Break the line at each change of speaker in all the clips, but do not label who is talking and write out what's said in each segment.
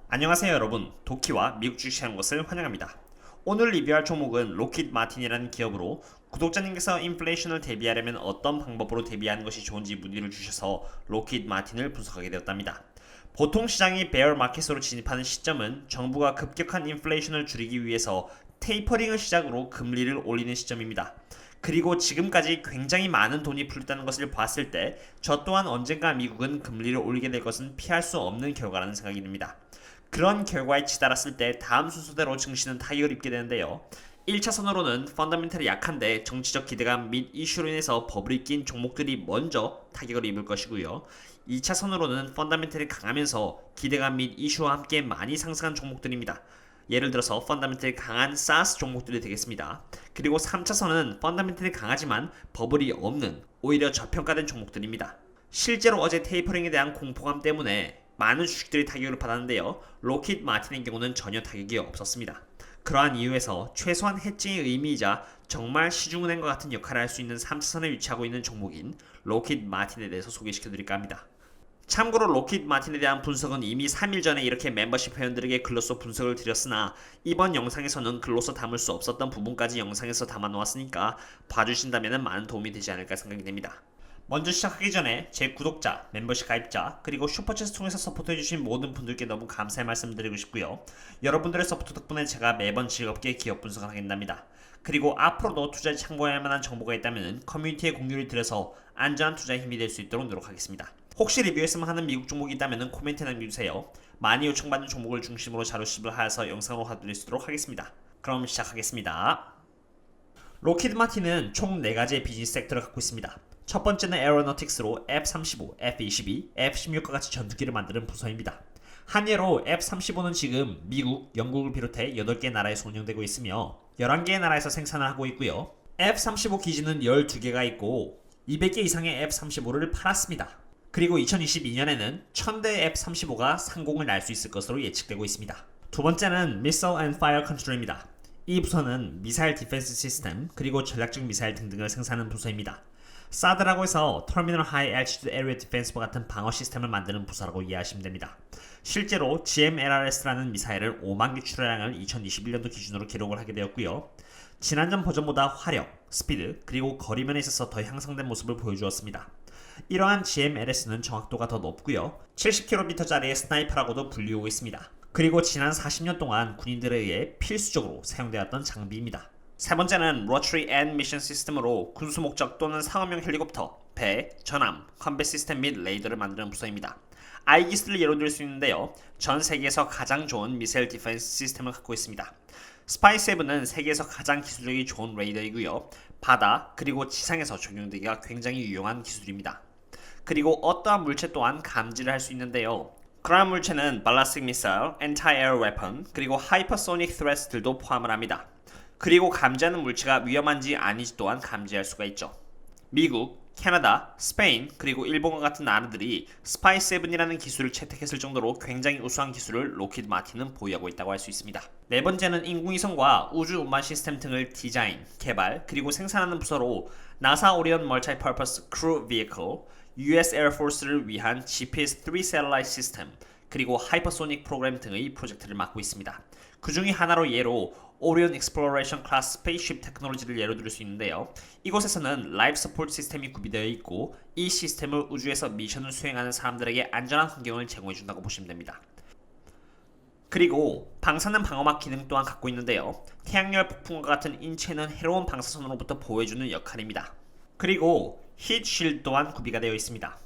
안녕하세요 여러분, 도키와 미국 주식시장 것을 환영합니다. 오늘 리뷰할 종목은 로킷 마틴이라는 기업으로 구독자님께서 인플레이션을 대비하려면 어떤 방법으로 대비하는 것이 좋은지 문의를 주셔서 로킷 마틴을 분석하게 되었답니다. 보통 시장이 베어 마켓으로 진입하는 시점은 정부가 급격한 인플레이션을 줄이기 위해서 테이퍼링을 시작으로 금리를 올리는 시점입니다. 그리고 지금까지 굉장히 많은 돈이 풀렸다는 것을 봤을 때 저 또한 언젠가 미국은 금리를 올리게 될 것은 피할 수 없는 결과라는 생각이 듭니다. 그런 결과에 치달았을 때 다음 순서대로 증시는 타격을 입게 되는데요. 1차선으로는 펀더멘털이 약한데 정치적 기대감 및 이슈로 인해서 버블이 낀 종목들이 먼저 타격을 입을 것이고요. 2차선으로는 펀더멘털이 강하면서 기대감 및 이슈와 함께 많이 상승한 종목들입니다. 예를 들어서 펀더멘털이 강한 SaaS 종목들이 되겠습니다. 그리고 3차선은 펀더멘털이 강하지만 버블이 없는 오히려 저평가된 종목들입니다. 실제로 어제 테이퍼링에 대한 공포감 때문에 많은 주식들이 타격을 받았는데요. 로킷 마틴의 경우는 전혀 타격이 없었습니다. 그러한 이유에서 최소한 해칭의 의미이자 정말 시중은행과 같은 역할을 할 수 있는 3차선에 위치하고 있는 종목인 로킷 마틴에 대해서 소개시켜드릴까 합니다. 참고로 로킷 마틴에 대한 분석은 이미 3일 전에 이렇게 멤버십 회원들에게 글로써 분석을 드렸으나 이번 영상에서는 글로써 담을 수 없었던 부분까지 영상에서 담아놓았으니까 봐주신다면 많은 도움이 되지 않을까 생각이 됩니다. 먼저 시작하기 전에 제 구독자, 멤버십 가입자, 그리고 슈퍼챗을 통해서 서포트해주신 모든 분들께 너무 감사의 말씀 드리고 싶고요. 여러분들의 서포트 덕분에 제가 매번 즐겁게 기업 분석을 하게 된답니다. 그리고 앞으로도 투자에 참고할 만한 정보가 있다면 커뮤니티에 공유를 드려서 안전한 투자의 힘이 될 수 있도록 노력하겠습니다. 혹시 리뷰했으면 하는 미국 종목이 있다면 코멘트 남겨주세요. 많이 요청받는 종목을 중심으로 자료집을 하여서 영상으로 화드릴 수 있도록 하겠습니다. 그럼 시작하겠습니다. 로킷 마틴은 총 4가지의 비즈니스 섹터를 갖고 있습니다. 첫 번째는 에어로너틱스로 F-35, F-22, F-16과 같이 전투기를 만드는 부서입니다. 한 예로 F-35는 지금 미국, 영국을 비롯해 8개 나라에서 운영되고 있으며 11개의 나라에서 생산을 하고 있고요. F-35 기지는 12개가 있고 200개 이상의 F-35를 팔았습니다. 그리고 2022년에는 1000대의 F-35가 상공을 날 수 있을 것으로 예측되고 있습니다. 두 번째는 Missile and Fire Control입니다. 이 부서는 미사일 디펜스 시스템 그리고 전략적 미사일 등등을 생산하는 부서입니다. 사드라고 해서 터미널 하이 엘티튜드 에리어 디펜스와 같은 방어 시스템을 만드는 부서라고 이해하시면 됩니다. 실제로 GMLRS라는 미사일을 5만 개 출하량을 2021년도 기준으로 기록을 하게 되었고요. 지난전 버전보다 화력, 스피드, 그리고 거리면에 있어서 더 향상된 모습을 보여주었습니다. 이러한 GMLS는 정확도가 더 높고요. 70km짜리의 스나이퍼라고도 불리우고 있습니다. 그리고 지난 40년 동안 군인들에 의해 필수적으로 사용되었던 장비입니다. 세 번째는 Rotary and Mission 시스템으로 군수 목적 또는 상업용 헬리콥터, 배, 전함, 컴뱃 시스템 및 레이더를 만드는 부서입니다. 아이기스를 예로 들 수 있는데요. 전 세계에서 가장 좋은 미사일 디펜스 시스템을 갖고 있습니다. 스파이7은 세계에서 가장 기술력이 좋은 레이더이고요. 바다 그리고 지상에서 적용되기가 굉장히 유용한 기술입니다. 그리고 어떠한 물체 또한 감지를 할 수 있는데요. 그러한 물체는 발라스틱 미사일, 엔타이어 웨폰, 그리고 하이퍼소닉 스트레스들도 포함을 합니다. 그리고 감지하는 물체가 위험한지 아닌지 또한 감지할 수가 있죠. 미국, 캐나다, 스페인, 그리고 일본과 같은 나라들이 스파이7이라는 기술을 채택했을 정도로 굉장히 우수한 기술을 로킷 마틴은 보유하고 있다고 할 수 있습니다. 네 번째는 인공위성과 우주 운반 시스템 등을 디자인, 개발, 그리고 생산하는 부서로 나사 오리온 멀티퍼퍼스 크루 비이클, US 에어포스를 위한 GPS-3 셀라이트 시스템, 그리고 하이퍼소닉 프로그램 등의 프로젝트를 맡고 있습니다. 그 중에 하나로 예로 오리온 익스플로레이션 클래스 스페이스쉽 테크놀로지를 예로 들 수 있는데요. 이곳에서는 라이프 서포트 시스템이 구비되어 있고 이 시스템을 우주에서 미션을 수행하는 사람들에게 안전한 환경을 제공해준다고 보시면 됩니다. 그리고 방사능 방어막 기능 또한 갖고 있는데요. 태양열 폭풍과 같은 인체는 해로운 방사선으로부터 보호해주는 역할입니다. 그리고 히트 쉴드 또한 구비가 되어 있습니다.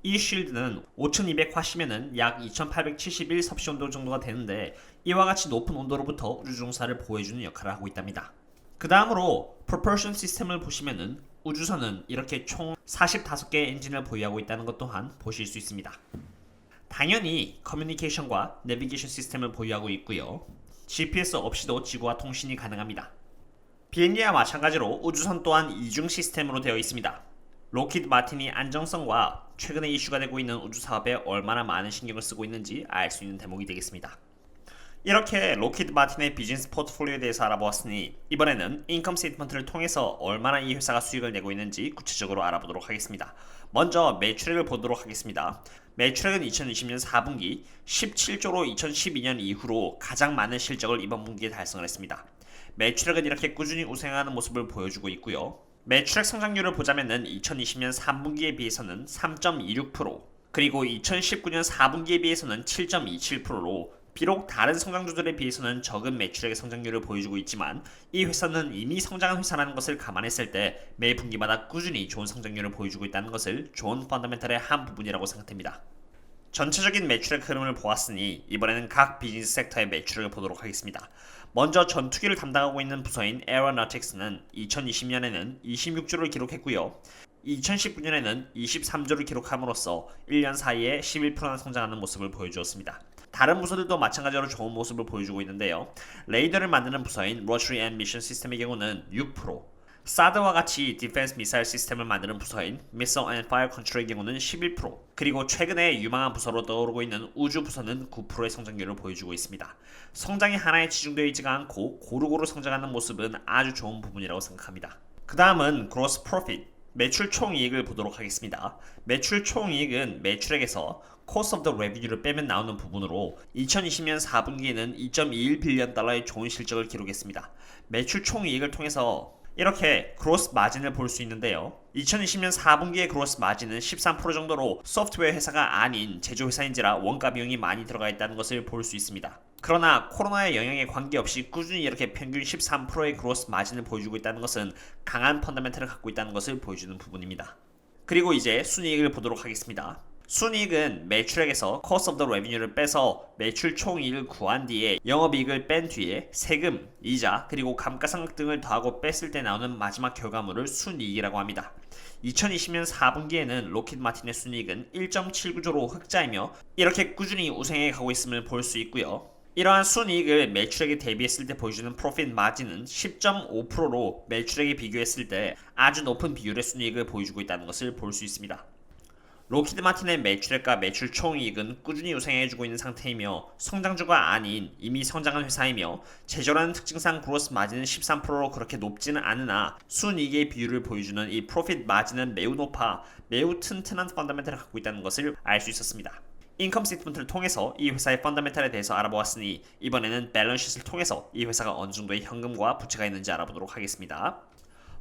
이 쉴드는 5200화시면은 약 2871 섭씨 온도 정도가 되는데 이와 같이 높은 온도로부터 우주중사를 보호해주는 역할을 하고 있답니다. 그 다음으로 propulsion 시스템을 보시면은 우주선은 이렇게 총 45개의 엔진을 보유하고 있다는 것 또한 보실 수 있습니다. 당연히 커뮤니케이션과 내비게이션 시스템을 보유하고 있고요. GPS 없이도 지구와 통신이 가능합니다. 비행기와 마찬가지로 우주선 또한 이중 시스템으로 되어 있습니다. 로킷 마틴이 안정성과 최근에 이슈가 되고 있는 우주 사업에 얼마나 많은 신경을 쓰고 있는지 알 수 있는 대목이 되겠습니다. 이렇게 로킷 마틴의 비즈니스 포트폴리오에 대해서 알아보았으니 이번에는 인컴 스테이트먼트를 통해서 얼마나 이 회사가 수익을 내고 있는지 구체적으로 알아보도록 하겠습니다. 먼저 매출액을 보도록 하겠습니다. 매출액은 2020년 4분기 17조로 2012년 이후로 가장 많은 실적을 이번 분기에 달성을 했습니다. 매출액은 이렇게 꾸준히 우상향하는 모습을 보여주고 있고요. 매출액 성장률을 보자면은 2020년 3분기에 비해서는 3.26%, 그리고 2019년 4분기에 비해서는 7.27%로 비록 다른 성장주들에 비해서는 적은 매출액의 성장률을 보여주고 있지만 이 회사는 이미 성장한 회사라는 것을 감안했을 때 매 분기마다 꾸준히 좋은 성장률을 보여주고 있다는 것을 좋은 펀더멘털의 한 부분이라고 생각됩니다. 전체적인 매출액 흐름을 보았으니 이번에는 각 비즈니스 섹터의 매출액을 보도록 하겠습니다. 먼저 전투기를 담당하고 있는 부서인 에어로너틱스는 2020년에는 26조를 기록했고요. 2019년에는 23조를 기록함으로써 1년 사이에 11%나 성장하는 모습을 보여주었습니다. 다른 부서들도 마찬가지로 좋은 모습을 보여주고 있는데요. 레이더를 만드는 부서인 Rotary and Mission System의 경우는 6%, 사드와 같이 디펜스 미사일 시스템을 만드는 부서인 Missile and Fire Control의 경우는 11%, 그리고 최근에 유망한 부서로 떠오르고 있는 우주 부서는 9%의 성장률을 보여주고 있습니다. 성장이 하나에 치중되어 있지가 않고 고루고루 성장하는 모습은 아주 좋은 부분이라고 생각합니다. 그 다음은 Gross Profit, 매출 총이익을 보도록 하겠습니다. 매출 총이익은 매출액에서 Cost of the Revenue를 빼면 나오는 부분으로 2020년 4분기에는 2.21 빌리언 달러의 좋은 실적을 기록했습니다. 매출 총이익을 통해서 이렇게 그로스 마진을 볼 수 있는데요. 2020년 4분기의 그로스 마진은 13% 정도로 소프트웨어 회사가 아닌 제조회사인지라 원가 비용이 많이 들어가 있다는 것을 볼 수 있습니다. 그러나 코로나의 영향에 관계없이 꾸준히 이렇게 평균 13%의 그로스 마진을 보여주고 있다는 것은 강한 펀더멘털을 갖고 있다는 것을 보여주는 부분입니다. 그리고 이제 순이익을 보도록 하겠습니다. 순이익은 매출액에서 Cost of the Revenue를 빼서 매출 총이익을 구한 뒤에 영업이익을 뺀 뒤에 세금, 이자, 그리고 감가상각 등을 더하고 뺐을 때 나오는 마지막 결과물을 순이익이라고 합니다. 2020년 4분기에는 로킷 마틴의 순이익은 1.79조로 흑자이며 이렇게 꾸준히 우상향해 가고 있음을 볼 수 있고요. 이러한 순이익을 매출액에 대비했을 때 보여주는 프로핏 마진은 10.5%로 매출액에 비교했을 때 아주 높은 비율의 순이익을 보여주고 있다는 것을 볼 수 있습니다. 로키드 마틴의 매출액과 매출 총이익은 꾸준히 우상해주고 있는 상태이며 성장주가 아닌 이미 성장한 회사이며 제조라는 특징상 그로스 마진은 13%로 그렇게 높지는 않으나 순이익의 비율을 보여주는 이 프로핏 마진은 매우 높아 매우 튼튼한 펀더멘털을 갖고 있다는 것을 알 수 있었습니다. 인컴 스테이트먼트를 통해서 이 회사의 펀더멘털에 대해서 알아보았으니 이번에는 밸런스시트를 통해서 이 회사가 어느 정도의 현금과 부채가 있는지 알아보도록 하겠습니다.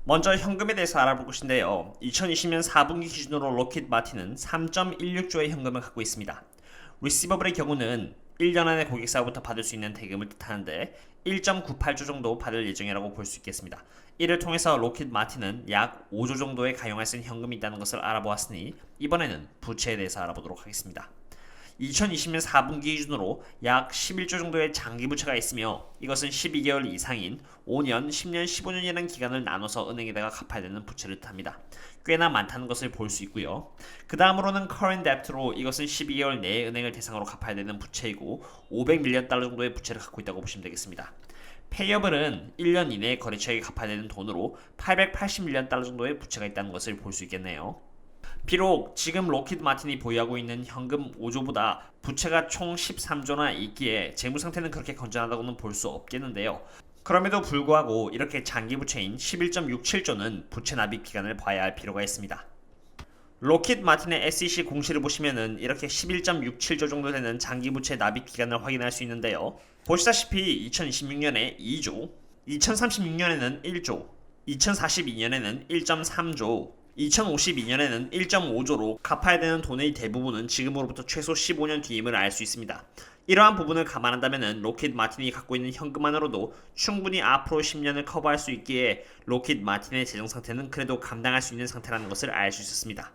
먼저 현금에 대해서 알아볼 것인데요. 2020년 4분기 기준으로 로킷 마틴은 3.16조의 현금을 갖고 있습니다. 리시버블의 경우는 1년 안에 고객사로부터 받을 수 있는 대금을 뜻하는데 1.98조 정도 받을 예정이라고 볼 수 있겠습니다. 이를 통해서 로킷 마틴은 약 5조 정도의 가용할 수 있는 현금이 있다는 것을 알아보았으니 이번에는 부채에 대해서 알아보도록 하겠습니다. 2020년 4분기 기준으로 약 11조 정도의 장기 부채가 있으며 이것은 12개월 이상인 5년, 10년, 15년이라는 기간을 나눠서 은행에다가 갚아야 되는 부채를 뜻합니다. 꽤나 많다는 것을 볼 수 있고요. 그 다음으로는 current debt로 이것은 12개월 내에 은행을 대상으로 갚아야 되는 부채이고 500밀리언 달러 정도의 부채를 갖고 있다고 보시면 되겠습니다. 페이어블은 1년 이내에 거래처에게 갚아야 되는 돈으로 880밀리언 달러 정도의 부채가 있다는 것을 볼 수 있겠네요. 비록 지금 로키드 마틴이 보유하고 있는 현금 5조보다 부채가 총 13조나 있기에 재무 상태는 그렇게 건전하다고는 볼 수 없겠는데요. 그럼에도 불구하고 이렇게 장기 부채인 11.67조는 부채 납입 기간을 봐야 할 필요가 있습니다. 로킷 마틴의 SEC 공시를 보시면은 이렇게 11.67조 정도 되는 장기 부채 납입 기간을 확인할 수 있는데요. 보시다시피 2026년에 2조, 2036년에는 1조, 2042년에는 1.3조, 2052년에는 1.5조로 갚아야 되는 돈의 대부분은 지금으로부터 최소 15년 뒤임을 알 수 있습니다. 이러한 부분을 감안한다면 로킷 마틴이 갖고 있는 현금만으로도 충분히 앞으로 10년을 커버할 수 있기에 로킷 마틴의 재정 상태는 그래도 감당할 수 있는 상태라는 것을 알 수 있었습니다.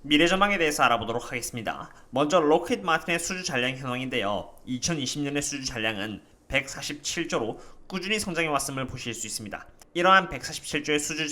미래 전망에 대해서 알아보도록 하겠습니다. 먼저 로킷 마틴의 수주 잔량 현황인데요. 2020년의 수주 잔량은 147조로 꾸준히 성장해 왔음을 보실 수 있습니다. 이러한 147조의 수주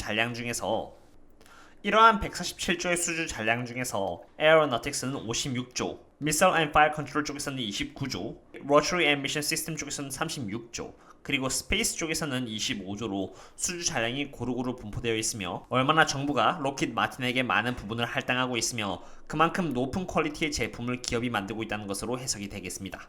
잔량 중에서 에어로너틱스는 56조, Missile and Fire Control 쪽에서는 29조, Rotary and Mission System 쪽에서는 36조, 그리고 스페이스 쪽에서는 25조로 수주 잔량이 고루고루 분포되어 있으며 얼마나 정부가 로킷 마틴에게 많은 부분을 할당하고 있으며 그만큼 높은 퀄리티의 제품을 기업이 만들고 있다는 것으로 해석이 되겠습니다.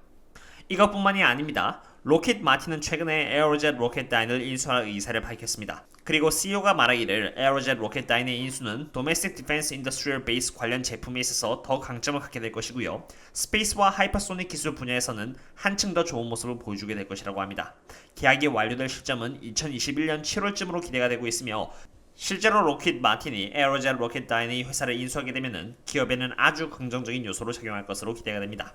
이것뿐만이 아닙니다. 로킷 마틴은 최근에 에어로젯 로켓다인을 인수할 의사를 밝혔습니다. 그리고 CEO가 말하기를 에어로젯 로켓다인의 인수는 Domestic Defense Industrial Base 관련 제품에 있어서 더 강점을 갖게 될 것이고요. 스페이스와 하이퍼소닉 기술 분야에서는 한층 더 좋은 모습을 보여주게 될 것이라고 합니다. 계약이 완료될 시점은 2021년 7월쯤으로 기대가 되고 있으며 실제로 로킷 마틴이 에어로젯 로켓다인의 회사를 인수하게 되면 기업에는 아주 긍정적인 요소로 작용할 것으로 기대가 됩니다.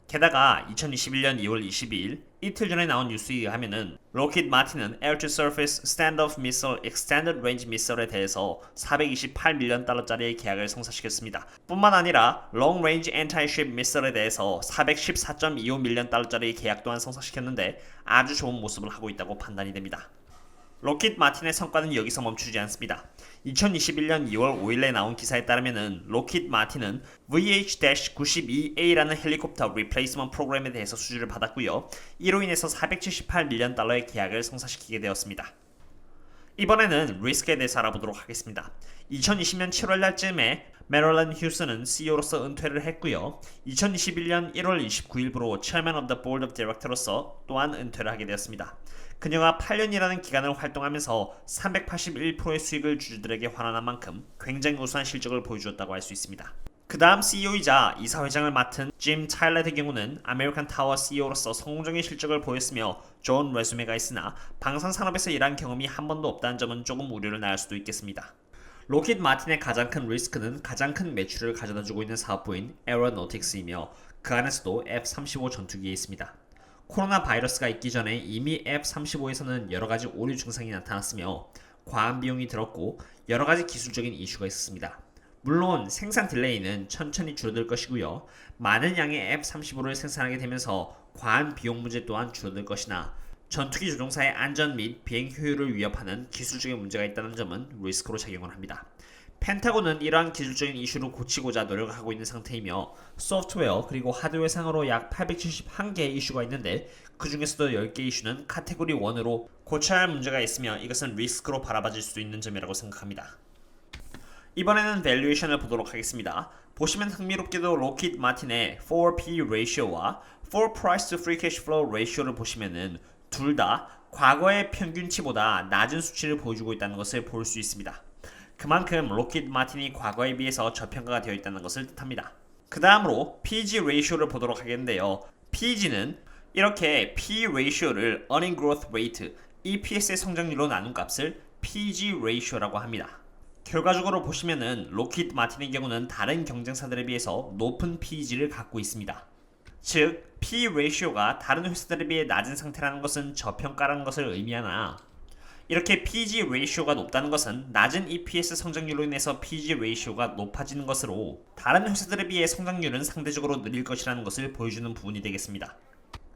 게다가 2021년 2월 22일 이틀 전에 나온 뉴스에 의하면 로킷 마틴은 Air-to-Surface Standoff Missile Extended Range Missile에 대해서 428밀리언 달러짜리의 계약을 성사시켰습니다. 뿐만 아니라 Long Range Anti-Ship Missile에 대해서 414.25밀리언 달러짜리의 계약 또한 성사시켰는데 아주 좋은 모습을 하고 있다고 판단이 됩니다. 로킷 마틴의 성과는 여기서 멈추지 않습니다. 2021년 2월 5일에 나온 기사에 따르면 로킷 마틴은 VH-92A라는 헬리콥터 리플레이스먼트 프로그램에 대해서 수주를 받았고요. 이로 인해서 478밀리언 달러의 계약을 성사시키게 되었습니다. 이번에는 리스크에 대해서 알아보도록 하겠습니다. 2020년 7월 날쯤에 메릴랜 휴스는 CEO로서 은퇴를 했고요. 2021년 1월 29일부로 Chairman of the Board of Directors로서 또한 은퇴를 하게 되었습니다. 그녀가 8년이라는 기간을 활동하면서 381%의 수익을 주주들에게 환원한 만큼 굉장히 우수한 실적을 보여주었다고 할 수 있습니다. 그 다음 CEO이자 이사회장을 맡은 짐 타일렛의 경우는 아메리칸 타워 CEO로서 성공적인 실적을 보였으며 좋은 레주메가 있으나 방산산업에서 일한 경험이 한 번도 없다는 점은 조금 우려를 낳을 수도 있겠습니다. 로킷 마틴의 가장 큰 리스크는 가장 큰 매출을 가져다주고 있는 사업부인 에어로노틱스이며 그 안에서도 F-35 전투기에 있습니다. 코로나 바이러스가 있기 전에 이미 F-35에서는 여러가지 오류 증상이 나타났으며 과한 비용이 들었고 여러가지 기술적인 이슈가 있었습니다. 물론 생산 딜레이는 천천히 줄어들 것이고요. 많은 양의 F-35를 생산하게 되면서 과한 비용 문제 또한 줄어들 것이나 전투기 조종사의 안전 및 비행 효율을 위협하는 기술적인 문제가 있다는 점은 리스크로 작용을 합니다. 펜타곤은 이러한 기술적인 이슈를 고치고자 노력을 하고 있는 상태이며 소프트웨어 그리고 하드웨어상으로 약 871개의 이슈가 있는데 그 중에서도 10개 이슈는 카테고리 1으로 고쳐야 할 문제가 있으며 이것은 리스크로 바라봐질 수 있는 점이라고 생각합니다. 이번에는 밸류에이션을 보도록 하겠습니다. 보시면 흥미롭게도 로킷 마틴의 4P ratio와 4 price to free cash flow ratio를 보시면은 둘 다 과거의 평균치보다 낮은 수치를 보여주고 있다는 것을 볼 수 있습니다. 그만큼 로킷 마틴이 과거에 비해서 저평가가 되어 있다는 것을 뜻합니다. 그 다음으로 PEG ratio를 보도록 하겠는데요. PEG는 이렇게 P ratio를 earning growth rate, EPS의 성장률로 나눈 값을 PEG ratio라고 합니다. 결과적으로 보시면은 로킷 마틴의 경우는 다른 경쟁사들에 비해서 높은 PEG를 갖고 있습니다. 즉, P ratio가 다른 회사들에 비해 낮은 상태라는 것은 저평가라는 것을 의미하나 이렇게 PEG ratio가 높다는 것은 낮은 EPS 성장률로 인해서 PEG ratio가 높아지는 것으로 다른 회사들에 비해 성장률은 상대적으로 느릴 것이라는 것을 보여주는 부분이 되겠습니다.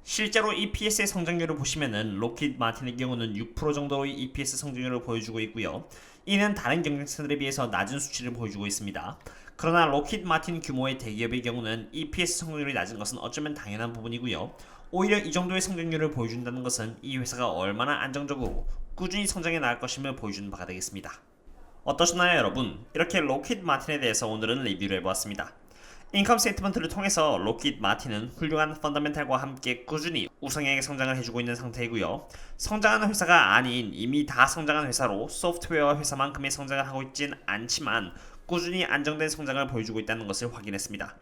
실제로 EPS의 성장률을 보시면은 로킷 마틴의 경우는 6% 정도의 EPS 성장률을 보여주고 있고요. 이는 다른 경쟁사들에 비해서 낮은 수치를 보여주고 있습니다. 그러나 로킷 마틴 규모의 대기업의 경우는 EPS 성장률이 낮은 것은 어쩌면 당연한 부분이고요. 오히려 이 정도의 성장률을 보여준다는 것은 이 회사가 얼마나 안정적으로 꾸준히 성장해 나갈 것임을 보여주는 바가 되겠습니다. 어떠셨나요 여러분? 이렇게 로킷 마틴에 대해서 오늘은 리뷰를 해보았습니다. 인컴 스테이트먼트를 통해서 로킷 마틴은 훌륭한 펀더멘탈과 함께 꾸준히 우상향의 성장을 해주고 있는 상태이고요. 성장하는 회사가 아닌 이미 다 성장한 회사로 소프트웨어 회사만큼의 성장을 하고 있진 않지만 꾸준히 안정된 성장을 보여주고 있다는 것을 확인했습니다.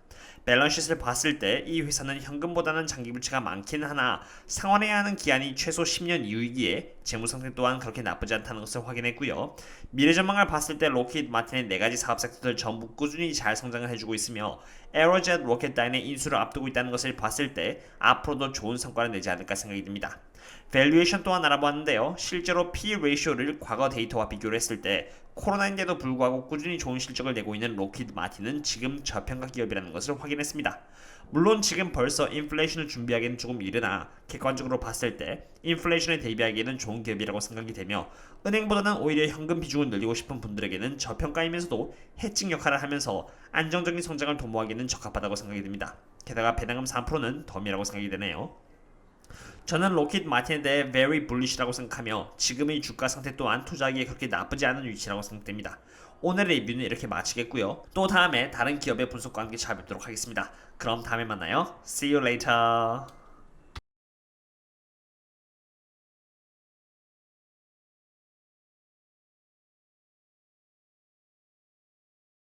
밸런스시트를 봤을 때 이 회사는 현금보다는 장기부채가 많긴 하나 상환해야 하는 기한이 최소 10년 이후이기에 재무상태 또한 그렇게 나쁘지 않다는 것을 확인했고요. 미래 전망을 봤을 때 로킷 마틴의 4가지 사업 섹터들 전부 꾸준히 잘 성장을 해주고 있으며 에어로젯 로켓다인의 인수를 앞두고 있다는 것을 봤을 때 앞으로도 좋은 성과를 내지 않을까 생각이 듭니다. 밸류에이션 또한 알아보았는데요. 실제로 P 레이쇼를 과거 데이터와 비교를 했을 때 코로나인데도 불구하고 꾸준히 좋은 실적을 내고 있는 로킷 마틴은 지금 저평가 기업이라는 것을 확인했습니다. 물론 지금 벌써 인플레이션을 준비하기에는 조금 이르나 객관적으로 봤을 때 인플레이션에 대비하기에는 좋은 기업이라고 생각이 되며 은행보다는 오히려 현금 비중을 늘리고 싶은 분들에게는 저평가이면서도 해칭 역할을 하면서 안정적인 성장을 도모하기에는 적합하다고 생각이 듭니다. 게다가 배당금 3%는 덤이라고 생각이 되네요. 저는 로킷 마틴에 대해 very bullish라고 생각하며 지금의 주가 상태 또한 투자하기에 그렇게 나쁘지 않은 위치라고 생각됩니다. 오늘의 리뷰는 이렇게 마치겠고요. 또 다음에 다른 기업의 분석과 함께 찾아뵙도록 하겠습니다. 그럼 다음에 만나요. See you later.